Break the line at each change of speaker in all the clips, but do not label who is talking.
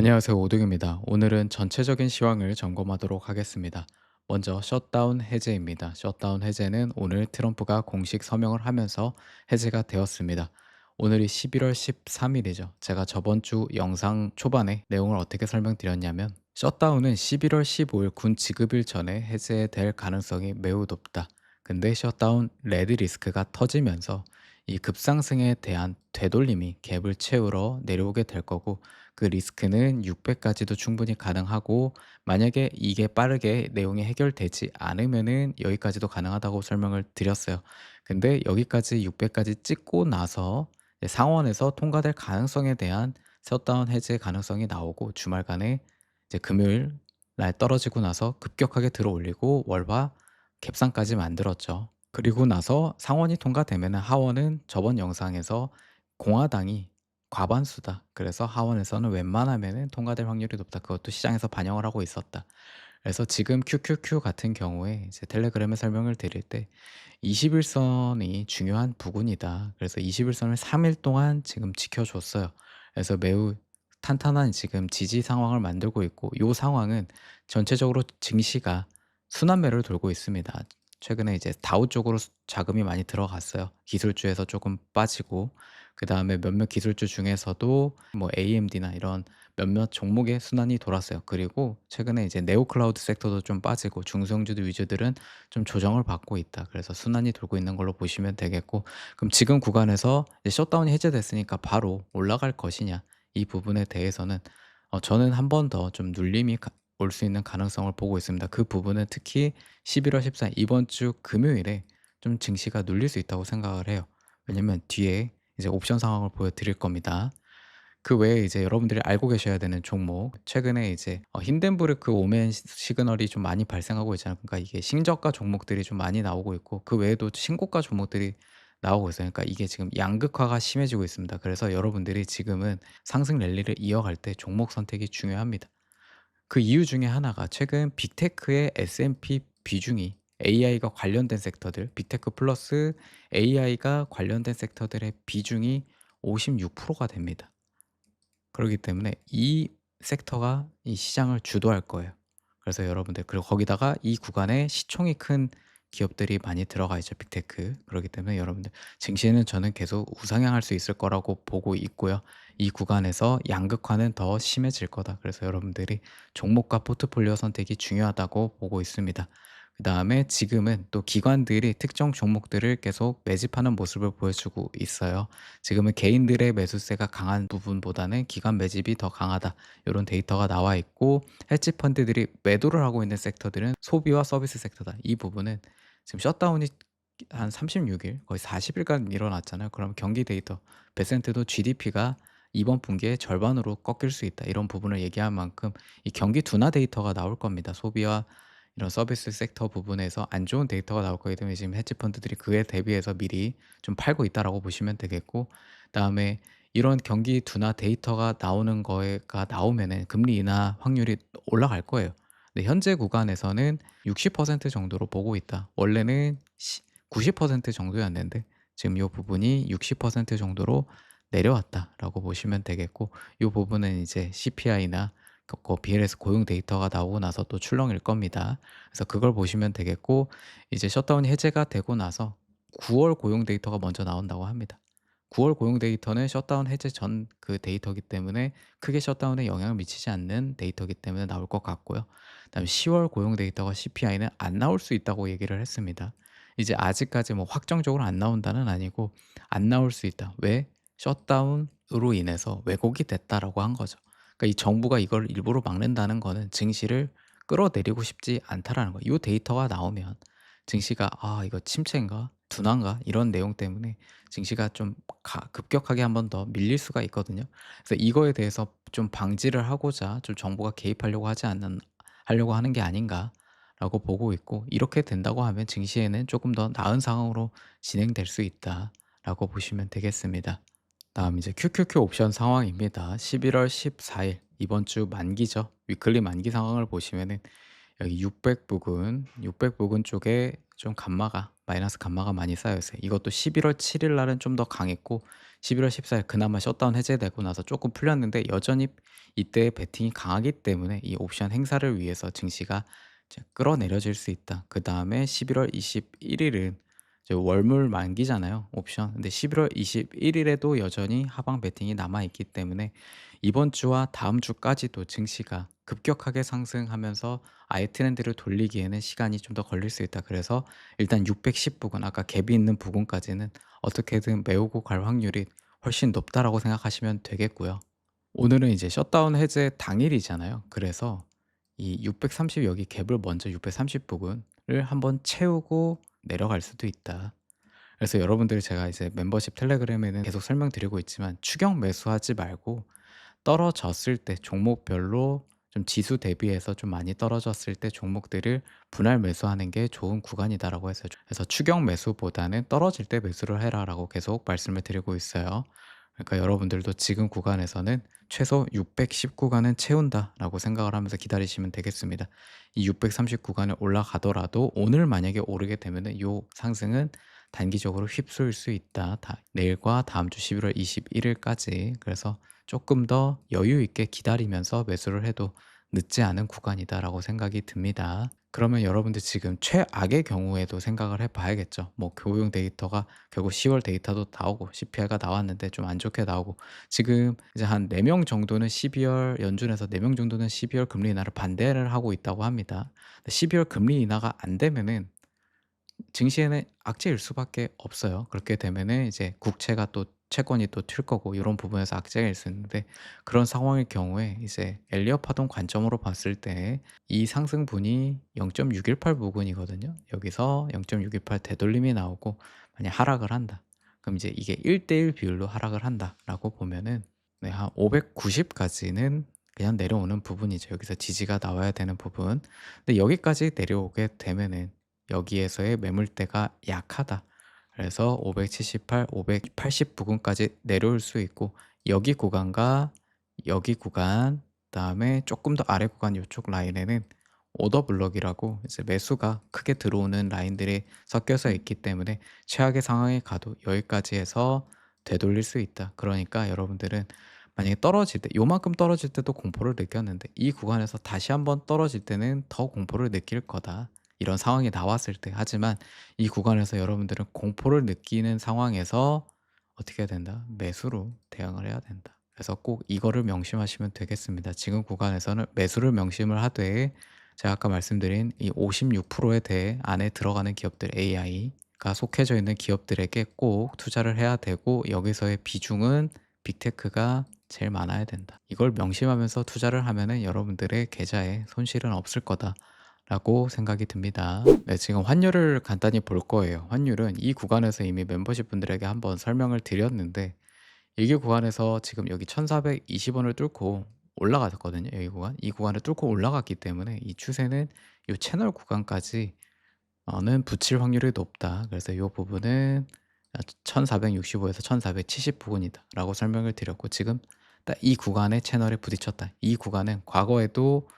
안녕하세요. 오둥입니다. 오늘은 전체적인 시황을 점검하도록 하겠습니다. 먼저 셧다운 해제입니다. 셧다운 해제는 오늘 트럼프가 공식 서명을 하면서 해제가 되었습니다. 오늘이 11월 13일이죠. 제가 저번 주 영상 초반에 내용을 어떻게 설명드렸냐면 셧다운은 11월 15일 군 지급일 전에 해제될 가능성이 매우 높다. 근데 셧다운 레드 리스크가 터지면서 이 급상승에 대한 되돌림이 갭을 채우러 내려오게 될 거고, 그 리스크는 600까지도 충분히 가능하고, 만약에 이게 빠르게 내용이 해결되지 않으면은 여기까지도 가능하다고 설명을 드렸어요. 근데 여기까지 600까지 찍고 나서 이제 상원에서 통과될 가능성에 대한 셧다운 해제 가능성이 나오고, 주말간에 이제 금요일 날 떨어지고 나서 급격하게 들어올리고 월화 갭상까지 만들었죠. 그리고 나서 상원이 통과되면 하원은 저번 영상에서 공화당이 과반수다, 그래서 하원에서는 웬만하면은 통과될 확률이 높다, 그것도 시장에서 반영을 하고 있었다. 그래서 지금 QQQ 같은 경우에 이제 텔레그램에 설명을 드릴 때 21선이 중요한 부분이다, 그래서 21선을 3일 동안 지금 지켜줬어요. 그래서 매우 탄탄한 지금 지지 상황을 만들고 있고, 이 상황은 전체적으로 증시가 순환매를 돌고 있습니다. 최근에 이제 다우 쪽으로 자금이 많이 들어갔어요. 기술주에서 조금 빠지고, 그다음에 몇몇 기술주 중에서도 뭐 AMD나 이런 몇몇 종목의 순환이 돌았어요. 그리고 최근에 이제 네오 클라우드 섹터도 좀 빠지고 중소형주들 위주들은 좀 조정을 받고 있다. 그래서 순환이 돌고 있는 걸로 보시면 되겠고, 그럼 지금 구간에서 이제 셧다운이 해제됐으니까 바로 올라갈 것이냐, 이 부분에 대해서는 저는 한 번 더 좀 눌림이 올 수 있는 가능성을 보고 있습니다. 그 부분은 특히 11월 14일 이번 주 금요일에 좀 증시가 눌릴 수 있다고 생각을 해요. 왜냐면 뒤에 이제 옵션 상황을 보여드릴 겁니다. 그 외에 이제 여러분들이 알고 계셔야 되는 종목, 최근에 이제 힌덴부르크 오멘 시그널이 좀 많이 발생하고 있잖아요. 그러니까 이게 신저가 종목들이 좀 많이 나오고 있고, 그 외에도 신고가 종목들이 나오고 있어요. 그러니까 이게 지금 양극화가 심해지고 있습니다. 그래서 여러분들이 지금은 상승 랠리를 이어갈 때 종목 선택이 중요합니다. 그 이유 중에 하나가 최근 빅테크의 S&P 비중이 AI가 관련된 섹터들, 빅테크 플러스 AI가 관련된 섹터들의 비중이 56%가 됩니다. 그렇기 때문에 이 섹터가 이 시장을 주도할 거예요. 그래서 여러분들, 그리고 거기다가 이 구간에 시총이 큰 기업들이 많이 들어가 있죠, 빅테크. 그렇기 때문에 여러분들, 증시는 저는 계속 우상향할 수 있을 거라고 보고 있고요. 이 구간에서 양극화는 더 심해질 거다. 그래서 여러분들이 종목과 포트폴리오 선택이 중요하다고 보고 있습니다. 그다음에 지금은 또 기관들이 특정 종목들을 계속 매집하는 모습을 보여주고 있어요. 지금은 개인들의 매수세가 강한 부분보다는 기관 매집이 더 강하다, 이런 데이터가 나와 있고, 헤지 펀드들이 매도를 하고 있는 섹터들은 소비와 서비스 섹터다. 이 부분은 지금 셧다운이 한 36일, 거의 40일간 일어났잖아요. 그럼 경기 데이터, 베센트도 GDP가 이번 분기에 절반으로 꺾일 수 있다, 이런 부분을 얘기한 만큼 이 경기 둔화 데이터가 나올 겁니다. 소비와 이런 서비스 섹터 부분에서 안 좋은 데이터가 나올 거기 때문에 지금 헤지 펀드들이 그에 대비해서 미리 좀 팔고 있다라고 보시면 되겠고, 그다음에 이런 경기 둔화 데이터가 나오는 거가 나오면은 금리 인하 확률이 올라갈 거예요. 근데 현재 구간에서는 60% 정도로 보고 있다. 원래는 90% 정도였는데 지금 이 부분이 60% 정도로 내려왔다라고 보시면 되겠고, 이 부분은 이제 CPI나 BLS 고용 데이터가 나오고 나서 또 출렁일 겁니다. 그래서 그걸 보시면 되겠고, 이제 셧다운이 해제가 되고 나서 9월 고용 데이터가 먼저 나온다고 합니다. 9월 고용 데이터는 셧다운 해제 전 그 데이터기 때문에 크게 셧다운에 영향을 미치지 않는 데이터기 때문에 나올 것 같고요. 그다음에 10월 고용 데이터가 CPI는 안 나올 수 있다고 얘기를 했습니다. 이제 아직까지 뭐 확정적으로 안 나온다는 아니고 안 나올 수 있다. 왜? 셧다운으로 인해서 왜곡이 됐다라고 한 거죠. 그러니까 이 정부가 이걸 일부러 막는다는 거는 증시를 끌어내리고 싶지 않다라는 거예요. 이 데이터가 나오면 증시가 '아 이거 침체인가? 둔화인가?' 이런 내용 때문에 증시가 좀 급격하게 한번 더 밀릴 수가 있거든요. 그래서 이거에 대해서 좀 방지를 하고자 좀 정부가 개입하려고 하지 않는 하려고 하는 게 아닌가라고 보고 있고, 이렇게 된다고 하면 증시에는 조금 더 나은 상황으로 진행될 수 있다라고 보시면 되겠습니다. 다음 이제 QQQ 옵션 상황입니다. 11월 14일 이번 주 만기죠. 위클리 만기 상황을 보시면은 여기 600 부근 쪽에 좀 감마가 마이너스 감마가 많이 쌓여 있어요. 이것도 11월 7일 날은 좀 더 강했고 11월 14일 그나마 셧다운 해제되고 나서 조금 풀렸는데 여전히 이때의 베팅이 강하기 때문에 이 옵션 행사를 위해서 증시가 이제 끌어내려질 수 있다. 그다음에 11월 21일은 이제 월물 만기잖아요, 옵션. 근데 11월 21일에도 여전히 하방 베팅이 남아 있기 때문에 이번 주와 다음 주까지도 증시가 급격하게 상승하면서 아예 트렌드를 돌리기에는 시간이 좀 더 걸릴 수 있다. 그래서 일단 610 부근, 아까 갭이 있는 부근까지는 어떻게든 메우고 갈 확률이 훨씬 높다라고 생각하시면 되겠고요. 오늘은 이제 셧다운 해제 당일이잖아요. 그래서 이 630 여기 갭을 먼저 630 부근을 한번 채우고 내려갈 수도 있다. 그래서 여러분들이, 제가 이제 멤버십 텔레그램에는 계속 설명드리고 있지만 추격 매수하지 말고 떨어졌을 때 종목별로 좀 지수 대비해서 좀 많이 떨어졌을 때 종목들을 분할 매수하는 게 좋은 구간이다라고 해서, 그래서 추격 매수보다는 떨어질 때 매수를 해라라고 계속 말씀을 드리고 있어요. 그러니까 여러분들도 지금 구간에서는 최소 610 구간은 채운다라고 생각을 하면서 기다리시면 되겠습니다. 이 630 구간을 올라가더라도 오늘 만약에 오르게 되면은 요 상승은 단기적으로 휩쓸 수 있다. 내일과 다음 주 11월 21일까지. 그래서 조금 더 여유 있게 기다리면서 매수를 해도 늦지 않은 구간이다라고 생각이 듭니다. 그러면 여러분들 지금 최악의 경우에도 생각을 해 봐야겠죠. 뭐 교육 데이터가 결국 10월 데이터도 나오고 CPI가 나왔는데 좀 안 좋게 나오고, 지금 이제 한 4명 정도는 12월, 연준에서 4명 정도는 12월 금리 인하를 반대를 하고 있다고 합니다. 12월 금리 인하가 안 되면은 증시에는 악재일 수밖에 없어요. 그렇게 되면은 이제 국채가 또 채권이 또 튈 거고, 이런 부분에서 악재가 있을 는데, 그런 상황일 경우에 이제 엘리엇 파동 관점으로 봤을 때 이 상승분이 0.618 부근이거든요. 여기서 0.618 되돌림이 나오고 만약 하락을 한다. 그럼 이제 이게 1대1 비율로 하락을 한다라고 보면은 네, 한 590 까지는 그냥 내려오는 부분이죠. 여기서 지지가 나와야 되는 부분. 근데 여기까지 내려오게 되면은 여기에서의 매물대가 약하다. 그래서 578, 580 부근까지 내려올 수 있고, 여기 구간과 여기 구간, 그다음에 조금 더 아래 구간 요쪽 라인에는 오더 블럭이라고 이제 매수가 크게 들어오는 라인들이 섞여서 있기 때문에 최악의 상황에 가도 여기까지 해서 되돌릴 수 있다. 그러니까 여러분들은 만약에 떨어질 때, 요만큼 떨어질 때도 공포를 느꼈는데 이 구간에서 다시 한번 떨어질 때는 더 공포를 느낄 거다. 이런 상황이 나왔을 때. 하지만 이 구간에서 여러분들은 공포를 느끼는 상황에서 어떻게 해야 된다? 매수로 대응을 해야 된다. 그래서 꼭 이거를 명심하시면 되겠습니다. 지금 구간에서는 매수를 명심을 하되, 제가 아까 말씀드린 이 56%에 대해 안에 들어가는 기업들, AI가 속해져 있는 기업들에게 꼭 투자를 해야 되고, 여기서의 비중은 빅테크가 제일 많아야 된다. 이걸 명심하면서 투자를 하면은 여러분들의 계좌에 손실은 없을 거다라고 생각이 듭니다. 네, 지금 환율을 간단히 볼 거예요. 환율은 이 구간에서 이미 멤버십 분들에게 한번 설명을 드렸는데, 이 구간에서 지금 여기 1,420원을 뚫고 올라갔거든요. 여기 구간. 이 구간을 뚫고 올라갔기 때문에 이 추세는 이 채널 구간까지 는 붙일 확률이 높다. 그래서 이 부분은 1,465에서 1,470 부근이다라고 설명을 드렸고, 지금 딱 이 구간에 채널에 부딪혔다. 이 구간은 과거에도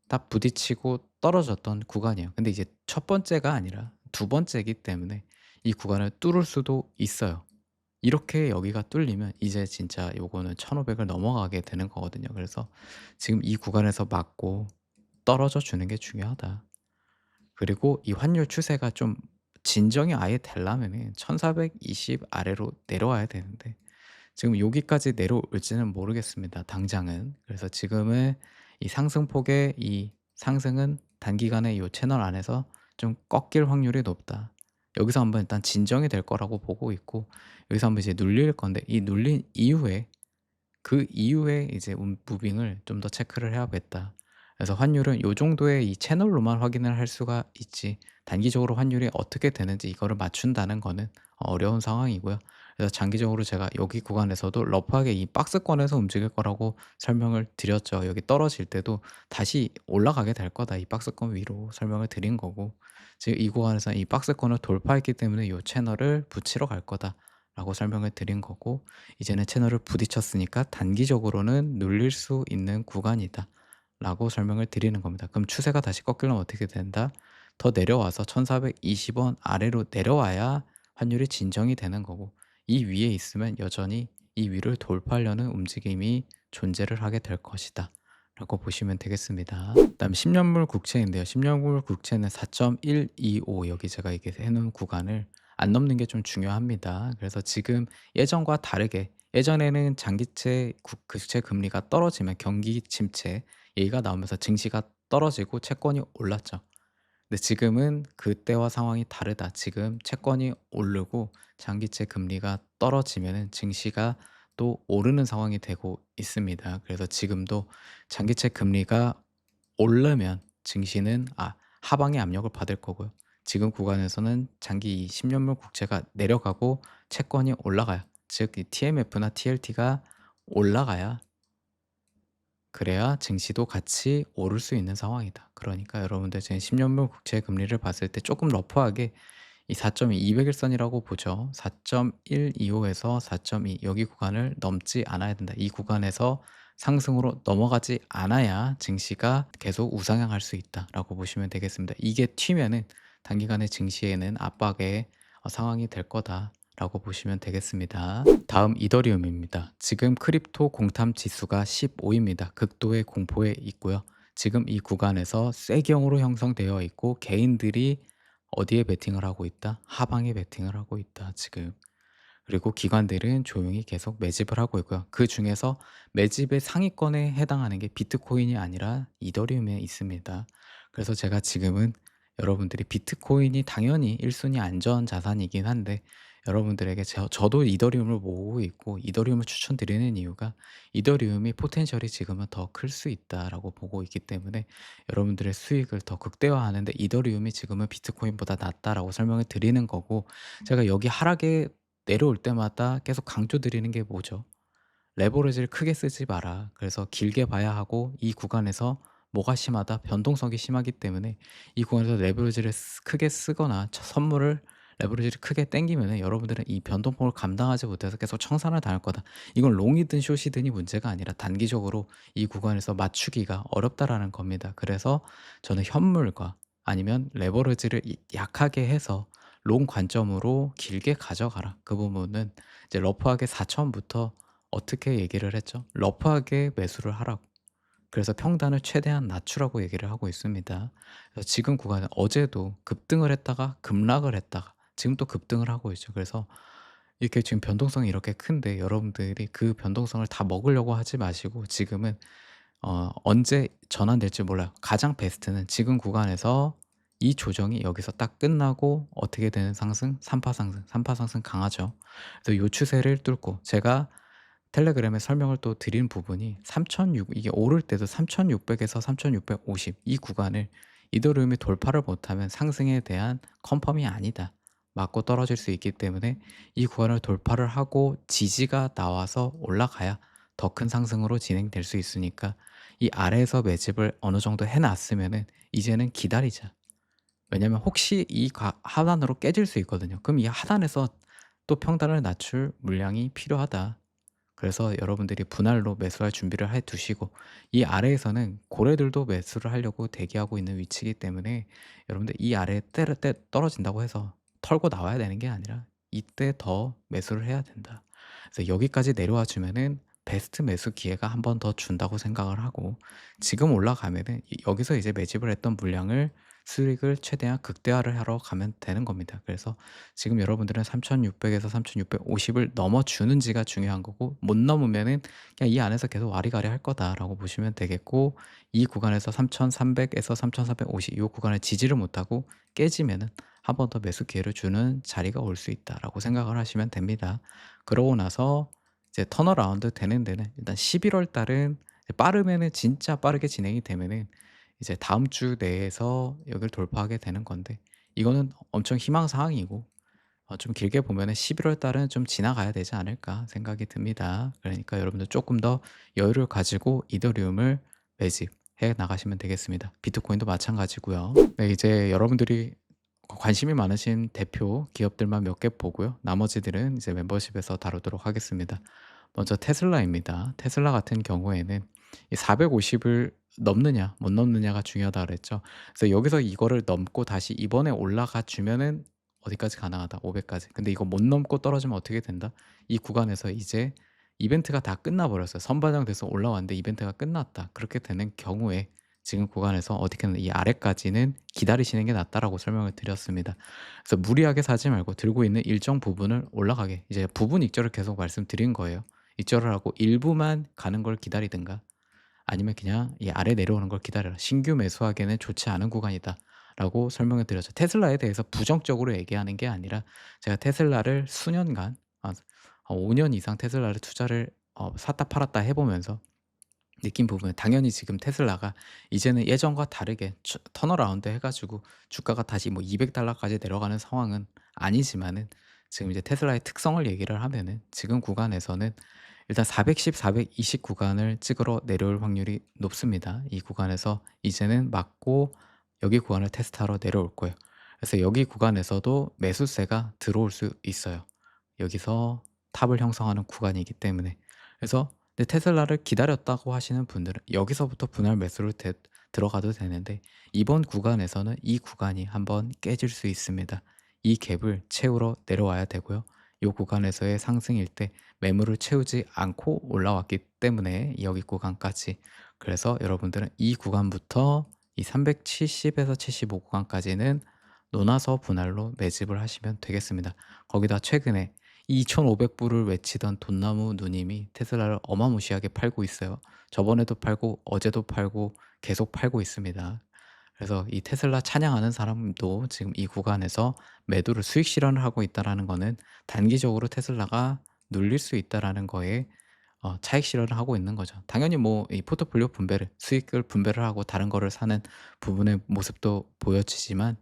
딱 부딪히고 떨어졌던 구간이에요. 근데 이제 첫 번째가 아니라 두 번째이기 때문에 이 구간을 뚫을 수도 있어요. 이렇게 여기가 뚫리면 이제 진짜 요거는 1,500을 넘어가게 되는 거거든요. 그래서 지금 이 구간에서 맞고 떨어져 주는 게 중요하다. 그리고 이 환율 추세가 좀 진정이 아예 되려면은 1,420 아래로 내려와야 되는데 지금 여기까지 내려올지는 모르겠습니다, 당장은. 그래서 지금은 이 상승폭의 이 상승은 단기간에 이 채널 안에서 좀 꺾일 확률이 높다. 여기서 한번 일단 진정이 될 거라고 보고 있고, 여기서 한번 이제 눌릴 건데, 이 눌린 이후에 그 이후에 이제 무빙을 좀 더 체크를 해야겠다. 그래서 환율은 요 정도의 이 채널로만 확인을 할 수가 있지, 단기적으로 환율이 어떻게 되는지 이거를 맞춘다는 거는 어려운 상황이고요. 그래서 장기적으로 제가 여기 구간에서도 러프하게 이 박스권에서 움직일 거라고 설명을 드렸죠. 여기 떨어질 때도 다시 올라가게 될 거다, 이 박스권 위로 설명을 드린 거고, 지금 이 구간에서 이 박스권을 돌파했기 때문에 요 채널을 붙이러 갈 거다라고 설명을 드린 거고, 이제는 채널을 부딪혔으니까 단기적으로는 눌릴 수 있는 구간이다 라고 설명을 드리는 겁니다. 그럼 추세가 다시 꺾이려면 어떻게 된다? 더 내려와서 1,420원 아래로 내려와야 환율이 진정이 되는 거고, 이 위에 있으면 여전히 이 위를 돌파하려는 움직임이 존재를 하게 될 것이다 라고 보시면 되겠습니다. 그다음 10 년물 국채인데요. 10 년물 국채는 4.125, 여기 제가 이렇게 해 놓은 구간을 안 넘는 게 좀 중요합니다. 그래서 지금 예전과 다르게, 예전에는 장기채 국채 금리가 떨어지면 경기 침체 얘기가 나오면서 증시가 떨어지고 채권이 올랐죠. 근데 지금은 그때와 상황이 다르다. 지금 채권이 오르고 장기채 금리가 떨어지면은 증시가 또 오르는 상황이 되고 있습니다. 그래서 지금도 장기채 금리가 오르면 증시는 하방의 압력을 받을 거고요. 지금 구간에서는 장기 10 년물 국채가 내려가고 채권이 올라가요. 즉 이 TMF나 TLT가 올라가야, 그래야 증시도 같이 오를 수 있는 상황이다. 그러니까 여러분들 지금 10 년물 국채 금리를 봤을 때 조금 러프하게 이 4.2 200일선이라고 보죠. 4.125에서 4.2, 여기 구간을 넘지 않아야 된다. 이 구간에서 상승으로 넘어가지 않아야 증시가 계속 우상향할 수 있다라고 보시면 되겠습니다. 이게 튀면은 단기간에 증시에는 압박의 상황이 될 거다라고 보시면 되겠습니다. 다음 이더리움입니다. 지금 크립토 공탐 지수가 15입니다. 극도의 공포에 있고요. 지금 이 구간에서 쇠경으로 형성되어 있고 개인들이 어디에 베팅을 하고 있다? 하방에 베팅을 하고 있다, 지금. 그리고 기관들은 조용히 계속 매집을 하고 있고요. 그중에서 매집의 상위권에 해당하는 게 비트코인이 아니라 이더리움에 있습니다. 그래서 제가 지금은 여러분들이 비트코인이 당연히 1순위 순위 안전 자산이긴 한데, 여러분들에게 저도 이더리움을 모으고 있고 이더리움을 추천드리는 이유가, 이더리움이 포텐셜이 지금은 더 클 수 있다라고 보고 있기 때문에 여러분들의 수익을 더 극대화하는데 이더리움이 지금은 비트코인보다 낫다라고 설명을 드리는 거고, 제가 여기 하락에 내려올 때마다 계속 강조드리는 게 뭐죠? 레버리지를 크게 쓰지 마라. 그래서 길게 봐야 하고, 이 구간에서 뭐가 심하다? 변동성이 심하기 때문에 이 구간에서 레버리지를 크게 쓰거나 선물을 레버리지를 크게 땡기면은 여러분들은 이 변동폭을 감당하지 못해서 계속 청산을 당할 거다. 이건 롱이든 숏이든이 문제가 아니라 단기적으로 이 구간에서 맞추기가 어렵다라는 겁니다. 그래서 저는 현물과 아니면 레버리지를 약하게 해서 롱 관점으로 길게 가져가라. 그 부분은 이제 러프하게 4천부터 어떻게 얘기를 했죠? 러프하게 매수를 하라고. 그래서 평단을 최대한 낮추라고 얘기를 하고 있습니다. 그래서 지금 구간은 어제도 급등을 했다가 급락을 했다가 지금 또 급등을 하고 있죠. 그래서 이렇게 지금 변동성이 이렇게 큰데 여러분들이 그 변동성을 다 먹으려고 하지 마시고, 지금은 언제 전환될지 몰라요. 가장 베스트는 지금 구간에서 이 조정이 여기서 딱 끝나고 어떻게 되는 상승? 3파 상승, 3파 상승 강하죠. 그래서 요 추세를 뚫고, 제가 텔레그램에 설명을 또 드린 부분이 3,600, 이게 오를 때도 3,600에서 3,650 이 구간을 이더리움이 돌파를 못하면 상승에 대한 컨펌이 아니다, 맞고 떨어질 수 있기 때문에 이 구간을 돌파를 하고 지지가 나와서 올라가야 더 큰 상승으로 진행될 수 있으니까, 이 아래에서 매집을 어느 정도 해 놨으면은 이제는 기다리자. 왜냐면 혹시 이 하단으로 깨질 수 있거든요. 그럼 이 하단에서 또 평단을 낮출 물량이 필요하다. 그래서 여러분들이 분할로 매수할 준비를 해 두시고, 이 아래에서는 고래들도 매수를 하려고 대기하고 있는 위치이기 때문에 여러분들 이 아래에 떨어진다고 해서 털고 나와야 되는 게 아니라 이때 더 매수를 해야 된다. 그래서 여기까지 내려와 주면은 베스트 매수 기회가 한 번 더 준다고 생각을 하고, 지금 올라가면은 여기서 이제 매집을 했던 물량을 수익을 최대한 극대화를 하러 가면 되는 겁니다. 그래서 지금 여러분들은 3,600에서 3,650을 넘어주는지가 중요한 거고, 못 넘으면은 그냥 이 안에서 계속 와리가리 할 거다라고 보시면 되겠고, 이 구간에서 3,300에서 3,450 이 구간을 지지를 못하고 깨지면은 한 번 더 매수 기회를 주는 자리가 올 수 있다라고 생각을 하시면 됩니다. 그러고 나서 이제 턴어라운드 되는 데는 일단 11월 달은 빠르면은, 진짜 빠르게 진행이 되면은 이제 다음 주 내에서 여기를 돌파하게 되는 건데, 이거는 엄청 희망 사항이고, 좀 길게 보면은 11월 달은 좀 지나가야 되지 않을까 생각이 듭니다. 그러니까 여러분들 조금 더 여유를 가지고 이더리움을 매집해 나가시면 되겠습니다. 비트코인도 마찬가지고요. 네, 이제 여러분들이 관심이 많으신 대표 기업들만 몇 개 보고요. 나머지들은 이제 멤버십에서 다루도록 하겠습니다. 먼저 테슬라입니다. 테슬라 같은 경우에는 이 450을 넘느냐 못 넘느냐가 중요하다 그랬죠. 그래서 여기서 이거를 넘고 다시 이번에 올라가 주면은 어디까지 가능하다. 500 까지. 근데 이거 못 넘고 떨어지면 어떻게 된다? 이 구간에서 이제 이벤트가 다 끝나 버렸어요. 선반영돼서 올라왔는데 이벤트가 끝났다. 그렇게 되는 경우에 지금 구간에서 어떻게든 이 아래까지는 기다리시는 게 낫다라고 설명을 드렸습니다. 그래서 무리하게 사지 말고 들고 있는 일정 부분을 올라가게, 이제 부분 익절을 계속 말씀드린 거예요. 익절을 하고 일부만 가는 걸 기다리든가 아니면 그냥 이 아래 내려오는 걸 기다려라. "신규 매수하기에는 좋지 않은 구간이다."라고 설명을 드렸죠. 테슬라에 대해서 부정적으로 얘기하는 게 아니라 제가 테슬라를 수년간, 5년 이상 테슬라를 투자를 샀다 팔았다 해 보면서 느낀 부분은, 당연히 지금 테슬라가 이제는 예전과 다르게 턴어라운드 해 가지고 주가가 다시 뭐 $200 까지 내려가는 상황은 아니지만은, 지금 이제 테슬라의 특성을 얘기를 하면은 지금 구간에서는 일단 410, 420 구간을 찍으러 내려올 확률이 높습니다. 이 구간에서 이제는 맞고 여기 구간을 테스트하러 내려올 거예요. 그래서 여기 구간에서도 매수세가 들어올 수 있어요. 여기서 탑을 형성하는 구간이기 때문에. 그래서 근데 테슬라를 기다렸다고 하시는 분들은 여기서부터 분할 매수를 들어가도 되는데, 이번 구간에서는 이 구간이 한번 깨질 수 있습니다. 이 갭을 채우러 내려와야 되고요. 이 구간에서의 상승일 때 매물을 채우지 않고 올라왔기 때문에 여기 구간까지. 그래서 여러분들은 이 구간부터 이 370에서 75 구간까지는 노나서 분할로 매집을 하시면 되겠습니다. 거기다 최근에 2,500불을 외치던 돈나무 누님이 테슬라를 어마무시하게 팔고 있어요. 저번에도 팔고 어제도 팔고 계속 팔고 있습니다. 그래서 이 테슬라 찬양하는 사람도 지금 이 구간에서 매도를 수익 실현을 하고 있다라는 거는 단기적으로 테슬라가 눌릴 수 있다라는 거에 차익 실현을 하고 있는 거죠. 당연히 뭐 이 포트폴리오 분배를, 수익을 분배를 하고 다른 거를 사는 부분의 모습도 보여지지만,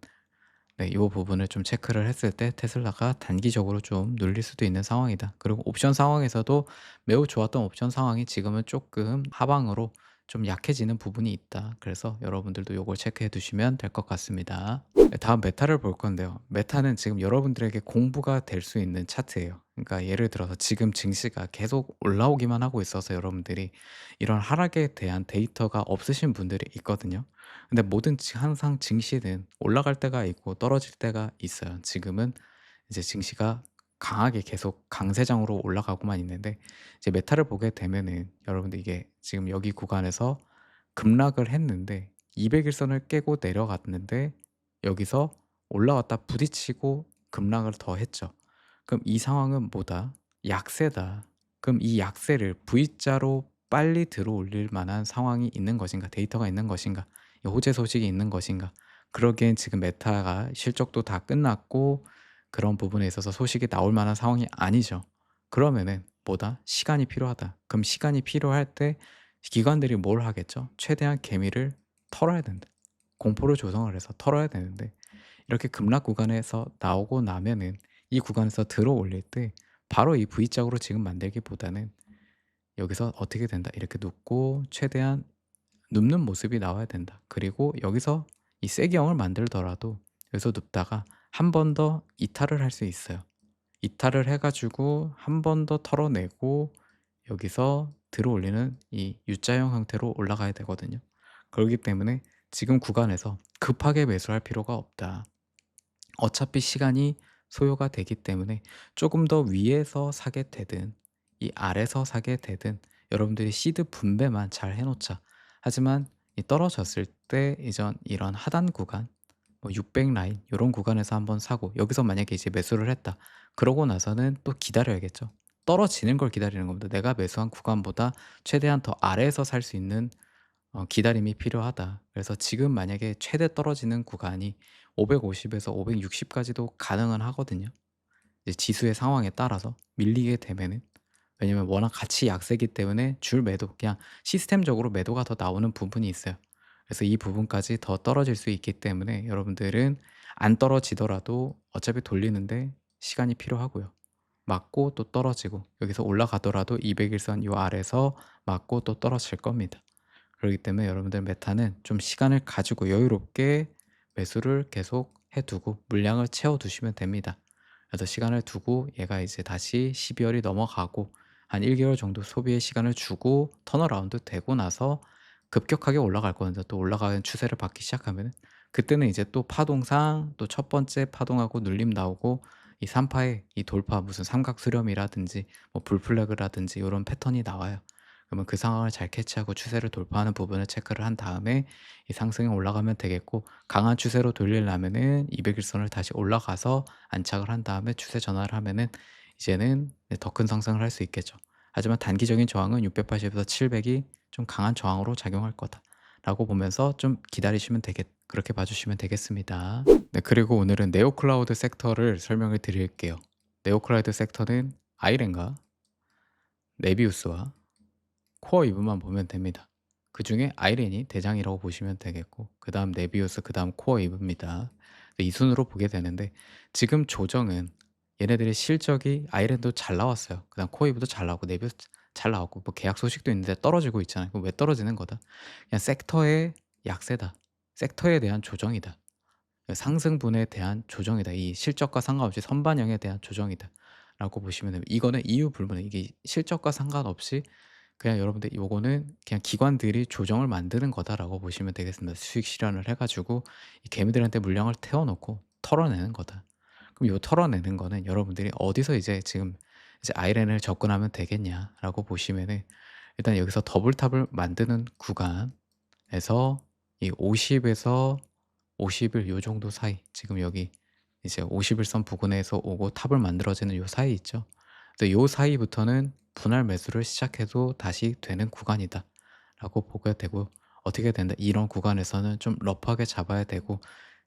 네, 이 부분을 좀 체크를 했을 때 테슬라가 단기적으로 좀 눌릴 수도 있는 상황이다. 그리고 옵션 상황에서도 매우 좋았던 옵션 상황이 지금은 조금 하방으로 좀 약해지는 부분이 있다. 그래서 여러분들도 요걸 체크해 두시면 될 것 같습니다. 네, 다음 메타를 볼 건데요. 메타는 지금 여러분들에게 공부가 될 수 있는 차트예요. 그러니까 예를 들어서 지금 증시가 계속 올라오기만 하고 있어서 여러분들이 이런 하락에 대한 데이터가 없으신 분들이 있거든요. 근데 항상 증시는 올라갈 때가 있고 떨어질 때가 있어요. 지금은 이제 증시가 강하게 계속 강세장으로 올라가고만 있는데, 이제 메타를 보게 되면은 여러분들 이게 지금 여기 구간에서 급락을 했는데 200 일선을 깨고 내려갔는데 여기서 올라왔다 부딪히고 급락을 더 했죠. 그럼 이 상황은 뭐다? 약세다. 그럼 이 약세를 V자로 빨리 들어올릴 만한 상황이 있는 것인가? 데이터가 있는 것인가? 이 호재 소식이 있는 것인가? 그러기엔 지금 메타가 실적도 다 끝났고 그런 부분에 있어서 소식이 나올 만한 상황이 아니죠. 그러면은 뭐다? 시간이 필요하다. 그럼 시간이 필요할 때 기관들이 뭘 하겠죠? 최대한 개미를 털어야 된다. 공포를 조성을 해서 털어야 되는데, 이렇게 급락 구간에서 나오고 나면은 이 구간에서 들어 올릴 때 바로 이 V자국으로 지금 만들기보다는 여기서 어떻게 된다, 이렇게 눕고 최대한 눕는 모습이 나와야 된다. 그리고 여기서 이 세기형을 만들더라도 여기서 눕다가 한 번 더 이탈을 할 수 있어요. 이탈을 해 가지고 한 번 더 털어내고 여기서 들어올리는 이 U자형 형태로 올라가야 되거든요. 그렇기 때문에 지금 구간에서 급하게 매수할 필요가 없다. 어차피 시간이 소요가 되기 때문에 조금 더 위에서 사게 되든 이 아래서 사게 되든 여러분들이 시드 분배만 잘 해 놓자. 하지만 이 떨어졌을 때 이전 이런 하단 구간, 뭐 600 라인 요런 구간에서 한번 사고 여기서 만약에 이제 매수를 했다. 그러고 나서는 또 기다려야겠죠. 떨어지는 걸 기다리는 겁니다. 내가 매수한 구간보다 최대한 더 아래에서 살 수 있는 기다림이 필요하다. 그래서 지금 만약에 최대 떨어지는 구간이 550에서 560 까지도 가능은 하거든요. 이제 지수의 상황에 따라서 밀리게 되면은. 왜냐면 워낙 같이 약세기 때문에 줄 매도, 그냥 시스템적으로 매도가 더 나오는 부분이 있어요. 그래서 이 부분까지 더 떨어질 수 있기 때문에 여러분들은 안 떨어지더라도 어차피 돌리는데 시간이 필요하고요. 맞고 또 떨어지고 여기서 올라가더라도 200 일선 요 아래서 맞고 또 떨어질 겁니다. 그렇기 때문에 여러분들 메타는 좀 시간을 가지고 여유롭게 매수를 계속 해 두고 물량을 채워 두시면 됩니다. 그래서 시간을 두고 얘가 이제 다시 12월이 넘어가고 한 1 개월 정도 소비의 시간을 주고 턴어라운드 되고 나서 급격하게 올라갈 거는데, 또 올라가는 추세를 받기 시작하면은 그때는 이제 또 파동상 또 첫 번째 파동하고 눌림 나오고 이 3 파의 이 돌파, 무슨 삼각 수렴이라든지 뭐 불플래그라든지 요런 패턴이 나와요. 그러면 그 상황을 잘 캐치하고 추세를 돌파하는 부분을 체크를 한 다음에 이 상승에 올라가면 되겠고, 강한 추세로 돌리려면은 200 일선을 다시 올라가서 안착을 한 다음에 추세 전환을 하면은 이제는 네 더 큰 상승을 할 수 있겠죠. 하지만 단기적인 저항은 680에서 700이 좀 강한 저항으로 작용할 거다라고 보면서 좀 기다리시면 되겠 그렇게 봐 주시면 되겠습니다. 네, 그리고 오늘은 네오 클라우드 섹터를 설명을 드릴게요. 네오 클라우드 섹터는 아이렌과 네비우스와 코어 이브만 보면 됩니다. 그중에 아이렌이 대장이라고 보시면 되겠고, 그다음 네비우스, 그다음 코어 이브입니다. 이 순으로 보게 되는데, 지금 조정은 얘네들의 실적이 아이렌도 잘 나왔어요. 그다음 코어 이브도 잘 나오고 네비우스 잘 나왔고, 뭐 계약 소식도 있는데 떨어지고 있잖아요. 그럼 왜 떨어지는 거다? 그냥 섹터의 약세다. 섹터에 대한 조정이다. 상승분에 대한 조정이다. 이 실적과 상관없이 선반영에 대한 조정이다라고 보시면 됩니다. 이거는 이유 불문에, 이게 실적과 상관없이 그냥 여러분들 요거는 그냥 기관들이 조정을 만드는 거다라고 보시면 되겠습니다. 수익 실현을 해 가지고 이 개미들한테 물량을 태워 놓고 털어내는 거다. 그럼 요 털어내는 거는 여러분들이 어디서 이제 지금 이제 아이렌을 접근하면 되겠냐라고 보시면은, 일단 여기서 더블탑을 만드는 구간에서 이 50 에서 50일 요 정도 사이, 지금 여기 이제 50 일선 부근에서 오고 탑을 만들어지는 요 사이 있죠. 그래서 요 사이부터는 분할 매수를 시작해도 다시 되는 구간이다라고 보게 되고, 어떻게 된다, 이런 구간에서는 좀 러프하게 잡아야 되고,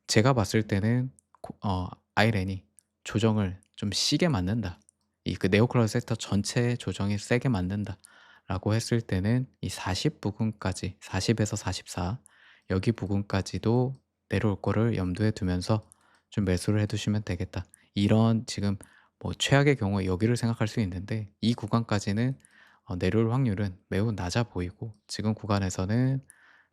제가 봤을 때는 아이렌이 조정을 좀 시게 맞는다. 이 그 네오클라우드 섹터 전체의 조정이 세게 맞는다라고 했을 때는 이 40 부근까지, 40 에서 44 여기 부근까지도 내려올 거를 염두에 두면서 좀 매수를 해 두시면 되겠다. 이런 지금 뭐 최악의 경우에 여기를 생각할 수 있는데, 이 구간까지는 내려올 확률은 매우 낮아 보이고, 지금 구간에서는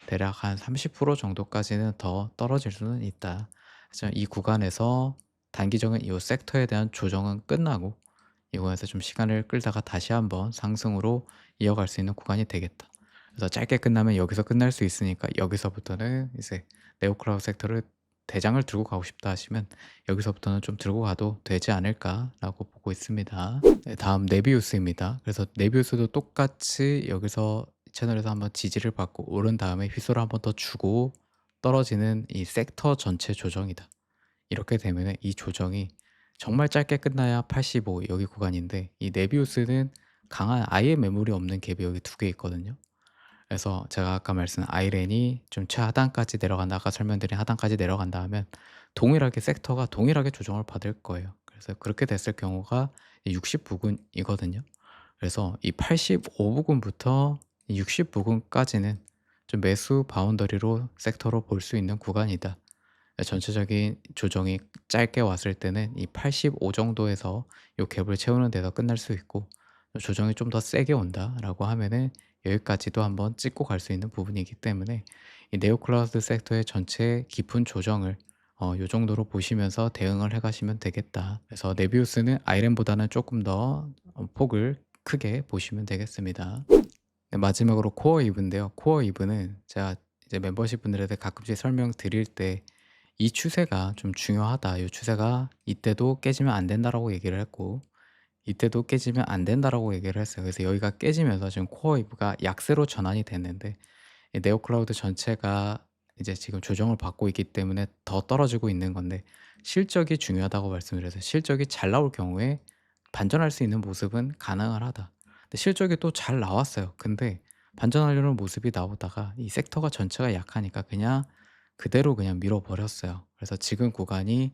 대략 한 30% 정도까지는 더 떨어질 수는 있다. 그래서 이 구간에서 단기적인 이 섹터에 대한 조정은 끝나고, 이 구간에서 좀 시간을 끌다가 다시 한번 상승으로 이어갈 수 있는 구간이 되겠다. 그래서 짧게 끝나면 여기서 끝날 수 있으니까, 여기서부터는 이제 네오클라우드 섹터를 대장을 들고 가고 싶다 하시면 여기서부터는 좀 들고 가도 되지 않을까라고 보고 있습니다. 네, 다음 네비우스입니다. 그래서 네비우스도 똑같이 여기서 채널에서 한번 지지를 받고 오른 다음에 휘소를 한번 더 주고 떨어지는 이 섹터 전체 조정이다. 이렇게 되면은 이 조정이 정말 짧게 끝나야 85 여기 구간인데, 이 네비우스는 강한 아예 매물이 없는 갭이 여기 두 개 있거든요. 그래서 제가 아까 말씀한 아이렌이 좀 최하단까지 내려간다, 아까 설명드린 하단까지 내려간다 하면 동일하게 섹터가 동일하게 조정을 받을 거예요. 그래서 그렇게 됐을 경우가 60 부근이거든요. 그래서 이 85 부근부터 이 60 부근까지는 좀 매수 바운더리로 섹터로 볼 수 있는 구간이다. 전체적인 조정이 짧게 왔을 때는 이 85 정도에서 요 갭을 채우는 데서 끝날 수 있고, 조정이 좀 더 세게 온다라고 하면은 여기까지도 한번 찍고 갈 수 있는 부분이기 때문에, 이 네오 클라우드 섹터의 전체 깊은 조정을 요 정도로 보시면서 대응을 해 가시면 되겠다. 그래서 네비우스는 아이렌보다는 조금 더 폭을 크게 보시면 되겠습니다. 네, 마지막으로 코어 이브인데요. 코어 이브는 제가 이제 멤버십 분들한테 가끔씩 설명드릴 때 이 추세가 좀 중요하다. 이 추세가 이때도 깨지면 안 된다라고 얘기를 했고, 이때도 깨지면 안 된다라고 얘기를 했어요. 그래서 여기가 깨지면서 지금 코어 이브가 약세로 전환이 됐는데, 이 네오 클라우드 전체가 이제 지금 조정을 받고 있기 때문에 더 떨어지고 있는 건데, 실적이 중요하다고 말씀드려서 실적이 잘 나올 경우에 반전할 수 있는 모습은 가능을 하다. 근데 실적이 또 잘 나왔어요. 근데 반전하려는 모습이 나오다가 이 섹터가 전체가 약하니까 그냥 그대로 그냥 밀어버렸어요. 그래서 지금 구간이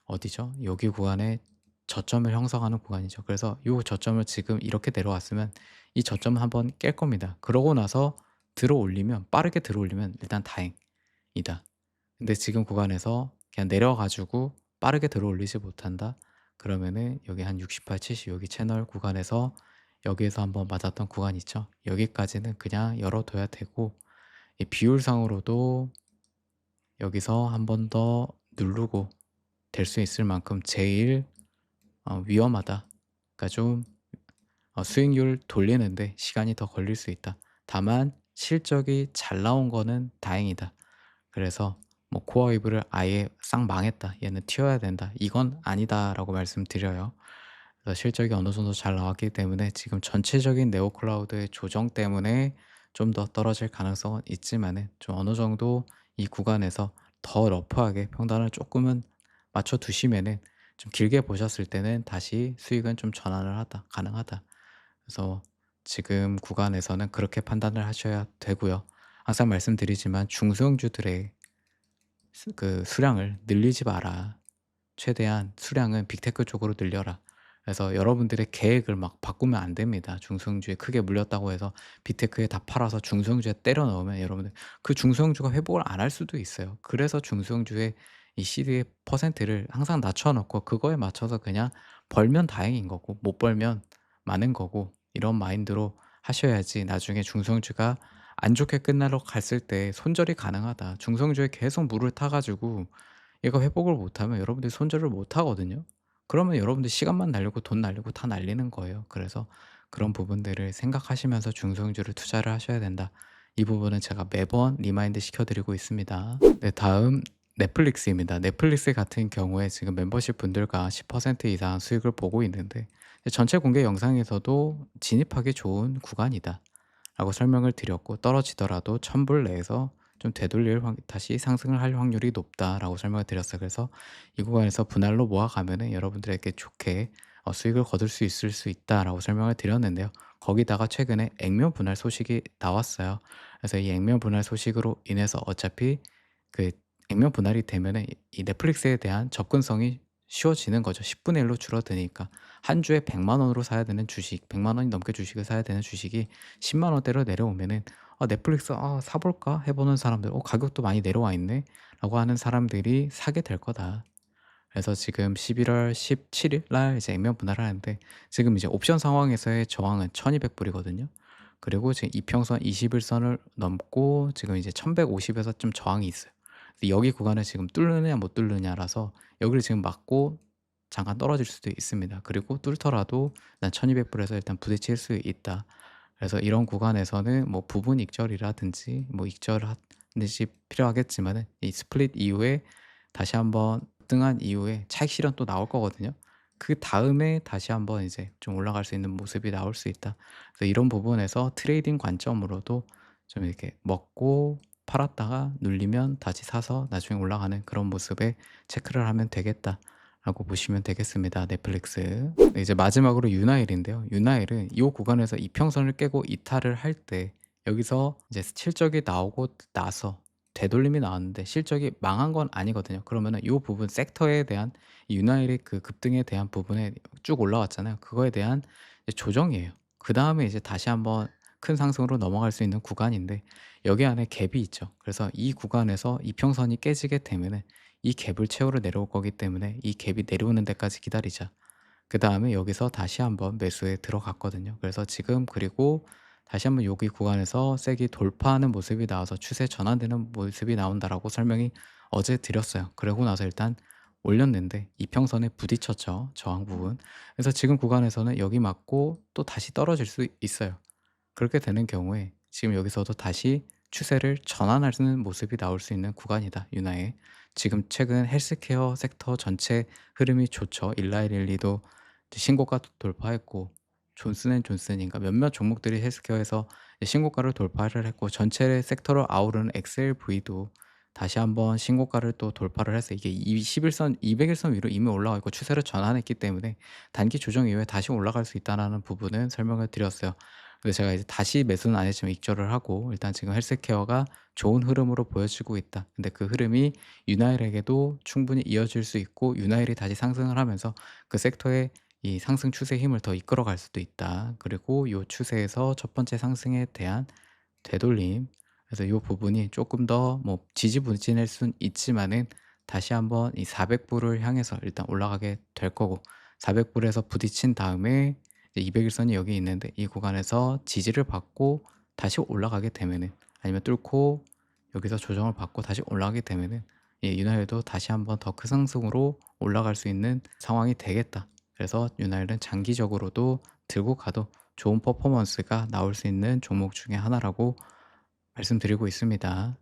어디죠? 여기 구간에 저점을 형성하는 구간이죠. 그래서 이 저점을 지금 이렇게 내려왔으면 이 저점을 한번 깰 겁니다. 그러고 나서 들어올리면, 빠르게 들어올리면 일단 다행이다. 근데 지금 구간에서 그냥 내려 가지고 빠르게 들어올리지 못한다. 그러면은 여기 한 68, 70 여기 채널 구간에서 여기에서 한번 맞았던 구간 있죠. 여기까지는 그냥 열어둬야 되고, 이 비율상으로도 여기서 한번 더 누르고 될 수 있을 만큼 제일 위험하다. 그러니까 좀 수익률 돌리는데 시간이 더 걸릴 수 있다. 다만 실적이 잘 나온 거는 다행이다. 그래서 뭐 코어 이브를 아예 싹 망했다. 얘는 튀어야 된다. 이건 아니다라고 말씀드려요. 그래서 실적이 어느 정도 잘 나왔기 때문에 지금 전체적인 네오 클라우드의 조정 때문에 좀 더 떨어질 가능성은 있지만은 좀 어느 정도 이 구간에서 더 러프하게 평단을 조금은 맞춰 두시면은 좀 길게 보셨을 때는 다시 수익은 좀 전환을 하다 가능하다. 그래서 지금 구간에서는 그렇게 판단을 하셔야 되고요. 항상 말씀드리지만 중소형주들의 수량을 늘리지 마라. 최대한 수량은 빅테크 쪽으로 늘려라. 그래서 여러분들의 계획을 막 바꾸면 안 됩니다. 중소형주에 크게 물렸다고 해서 빅테크에 다 팔아서 중소형주에 때려 넣으면 여러분들 그 중소형주가 회복을 안 할 수도 있어요. 그래서 중소형주의 이 시드의 퍼센트를 항상 낮춰 놓고 그거에 맞춰서 그냥 벌면 다행인 거고 못 벌면 많은 거고 이런 마인드로 하셔야지 나중에 중소형주가 안 좋게 끝나러 갔을 때 손절이 가능하다. 중소형주에 계속 물을 타 가지고 얘가 회복을 못하면 여러분들이 손절을 못하거든요. 그러면 여러분들 시간만 날리고 돈 날리고 다 날리는 거예요. 그래서 그런 부분들을 생각하시면서 중소형주를 투자를 하셔야 된다. 이 부분은 제가 매번 리마인드 시켜 드리고 있습니다. 네, 다음 넷플릭스입니다. 넷플릭스 같은 경우에 지금 멤버십 분들과 10% 이상 수익을 보고 있는데 전체 공개 영상에서도 진입하기 좋은 구간이다. 라고 설명을 드렸고 떨어지더라도 1000불 내에서 좀 되돌릴 다시 상승을 할 확률이 높다라고 설명을 드렸어요. 그래서 이 구간에서 분할로 모아가면은 여러분들에게 좋게 수익을 거둘 수 있을 수 있다라고 설명을 드렸는데요. 거기다가 최근에 액면 분할 소식이 나왔어요. 그래서 이 액면 분할 소식으로 인해서 어차피 그 액면 분할이 되면은 이 넷플릭스에 대한 접근성이 쉬워지는 거죠. 10분의 1로 줄어드니까. 한 주에 100만 원으로 사야 되는 주식, 100만 원이 넘게 주식을 사야 되는 주식이 10만 원대로 내려오면은 '아 넷플릭스 사 볼까?' 해 보는 사람들 '가격도 많이 내려와 있네.'라고 하는 사람들이 사게 될 거다. 그래서 지금 11월 17일 날 이제 액면 분할을 하는데 지금 이제 옵션 상황에서의 저항은 1,200 불이거든요. 그리고 지금 이평선 20 일선을 넘고 지금 이제 1,150 에서 좀 저항이 있어요. 그래서 여기 구간을 지금 뚫느냐 못 뚫느냐라서 여기를 지금 맞고 잠깐 떨어질 수도 있습니다. 그리고 뚫더라도 일단 1,200 불에서 일단 부딪힐 수 있다. 그래서 이런 구간에서는 뭐 부분 익절이라든지 뭐 익절을 하듯이 필요하겠지만은 이 스플릿 이후에 다시 한번 급등한 이후에 차익 실현 또 나올 거거든요. 그다음에 다시 한번 이제 좀 올라갈 수 있는 모습이 나올 수 있다. 그래서 이런 부분에서 트레이딩 관점으로도 좀 이렇게 먹고 팔았다가 눌리면 다시 사서 나중에 올라가는 그런 모습에 체크를 하면 되겠다라고 보시면 되겠습니다. 넷플릭스. 네, 이제 마지막으로 유나일인데요. 유나일은 이 구간에서 이평선을 깨고 이탈을 할 때 여기서 이제 실적이 나오고 나서 되돌림이 나왔는데 실적이 망한 건 아니거든요. 그러면은 이 부분 섹터에 대한 이 유나일의 그 급등에 대한 부분에 쭉 올라왔잖아요. 그거에 대한 이제 조정이에요. 그다음에 이제 다시 한번 큰 상승으로 넘어갈 수 있는 구간인데 여기 안에 갭이 있죠. 그래서 이 구간에서 이평선이 깨지게 되면은 이 갭을 채우러 내려올 거기 때문에 이 갭이 내려오는 데까지 기다리자. 그다음에 여기서 다시 한번 매수에 들어갔거든요. 그래서 지금 그리고 다시 한번 여기 구간에서 세게 돌파하는 모습이 나와서 추세 전환되는 모습이 나온다라고 설명이 어제 드렸어요. 그러고 나서 일단 올렸는데 이평선에 부딪혔죠. 저항 부분. 그래서 지금 구간에서는 여기 맞고 또 다시 떨어질 수 있어요. 그렇게 되는 경우에 지금 여기서도 다시 추세를 전환할 수 있는 모습이 나올 수 있는 구간이다. 유나의 지금 최근 헬스케어 섹터 전체 흐름이 좋죠. 일라이릴리도 신고가 돌파했고 존슨앤존슨인가 몇몇 종목들이 헬스케어에서 신고가를 돌파를 했고 전체 섹터를 아우르는 엑셀V도 다시 한번 신고가를 또 돌파를 해서 이게 21선 200일선 위로 이미 올라와 있고 추세를 전환했기 때문에 단기 조정 이후에 다시 올라갈 수 있다는 부분은 설명을 드렸어요. 그래서 제가 이제 다시 매수는 안 했지만 익절을 하고 일단 지금 헬스케어가 좋은 흐름으로 보여지고 있다. 근데 그 흐름이 유나일에게도 충분히 이어질 수 있고 유나일이 다시 상승을 하면서 그 섹터의 이 상승 추세의 힘을 더 이끌어갈 수도 있다. 그리고 이 추세에서 첫 번째 상승에 대한 되돌림. 그래서 이 부분이 조금 더 뭐 지지부진할 순 있지만은 다시 한번 이 400 불을 향해서 일단 올라가게 될 거고 400 불에서 부딪힌 다음에 이제 200 일선이 여기 있는데 이 구간에서 지지를 받고 다시 올라가게 되면은 아니면 뚫고 여기서 조정을 받고 다시 올라가게 되면은 유나일도 다시 한번 더 큰 상승으로 올라갈 수 있는 상황이 되겠다. 그래서 유나일은 장기적으로도 들고 가도 좋은 퍼포먼스가 나올 수 있는 종목 중에 하나라고 말씀드리고 있습니다.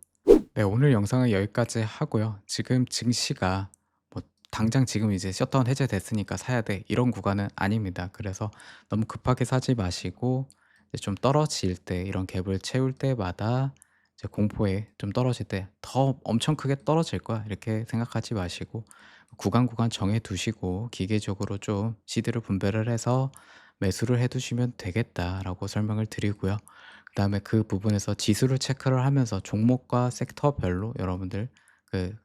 네, 오늘 영상은 여기까지 하고요. 지금 증시가 뭐 당장 지금 이제 셧다운 해제됐으니까 사야 돼 이런 구간은 아닙니다. 그래서 너무 급하게 사지 마시고 이제 좀 떨어질 때 이런 갭을 채울 때마다 이제 공포에 좀 떨어질 때 '더 엄청 크게 떨어질 거야.' 이렇게 생각하지 마시고 구간 정해 두시고 기계적으로 좀 시드를 분배를 해서 매수를 해 두시면 되겠다라고 설명을 드리고요. 그다음에 그 부분에서 지수를 체크를 하면서 종목과 섹터별로 여러분들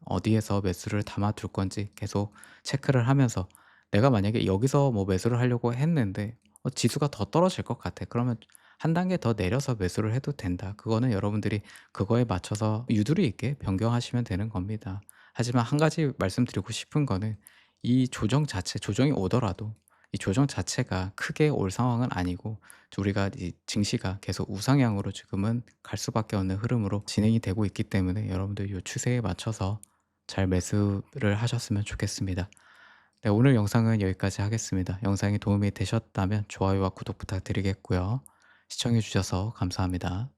어디에서 매수를 담아 둘 건지 계속 체크를 하면서 내가 만약에 여기서 뭐 매수를 하려고 했는데 지수가 더 떨어질 것 같아. 그러면 한 단계 더 내려서 매수를 해도 된다. 그거는 여러분들이 그거에 맞춰서 유두리 있게 변경하시면 되는 겁니다. 하지만 한 가지 말씀드리고 싶은 거는 이 조정 자체 조정이 오더라도 이 조정 자체가 크게 올 상황은 아니고 우리가 이 증시가 계속 우상향으로 지금은 갈 수밖에 없는 흐름으로 진행이 되고 있기 때문에 여러분들 이 추세에 맞춰서 잘 매수를 하셨으면 좋겠습니다. 네, 오늘 영상은 여기까지 하겠습니다. 영상이 도움이 되셨다면 좋아요와 구독 부탁드리겠고요. 시청해 주셔서 감사합니다.